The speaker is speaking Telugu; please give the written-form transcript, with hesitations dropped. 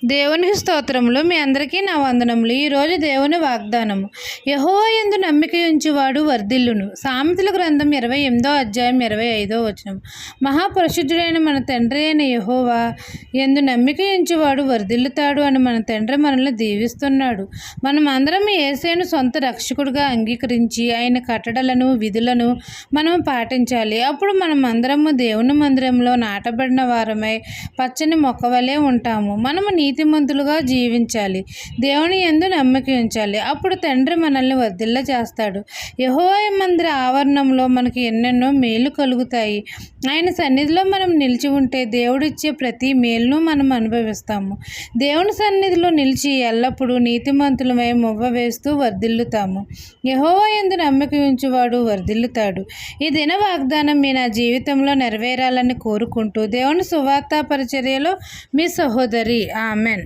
దేవునికి స్తోత్రములు. మీ అందరికీ నా వందనములు. ఈరోజు దేవుని వాగ్దానము. యెహోవా యందు నమ్మిక ఉంచువాడు వర్ధిల్లును. సామెతల గ్రంథం 28వ అధ్యాయం 25వ వచనం. మహాపరిశుద్ధుడైన మన తండ్రి అయిన యెహోవా యందు నమ్మిక ఉంచువాడు వర్ధిల్లుతాడు అని మన తండ్రి మనల్ని దీవిస్తున్నాడు. మనం అందరం యేసును సొంత రక్షకుడిగా అంగీకరించి ఆయన కట్టడలను విధులను మనం పాటించాలి. అప్పుడు మనం అందరము దేవుని మందిరంలో నాటబడిన వారమై పచ్చని మొక్క వలె ఉంటాము. మనము నీతిమంతులుగా జీవించాలి. దేవుని యందు నమ్మిక ఉంచాలి. అప్పుడు తండ్రి మనల్ని వర్ధిల్ల చేస్తాడు. యెహోవా మందిర ఆవరణంలో మనకి ఎన్నెన్నో మేలు కలుగుతాయి. ఆయన సన్నిధిలో మనం నిలిచి ఉంటే దేవుడిచ్చే ప్రతి మేలును మనం అనుభవిస్తాము. దేవుని సన్నిధిలో నిలిచి ఎల్లప్పుడూ నీతిమంతులమై మువ్వ వేస్తూ వర్ధిల్లుతాము. యెహోవా యందు నమ్మిక ఉంచువాడు వర్ధిల్లుతాడు. ఈ దిన వాగ్దానం మీ నా జీవితంలో నెరవేరాలని కోరుకుంటూ దేవుని సువార్త పరిచర్యలో మీ సహోదరి. ఆమెన్.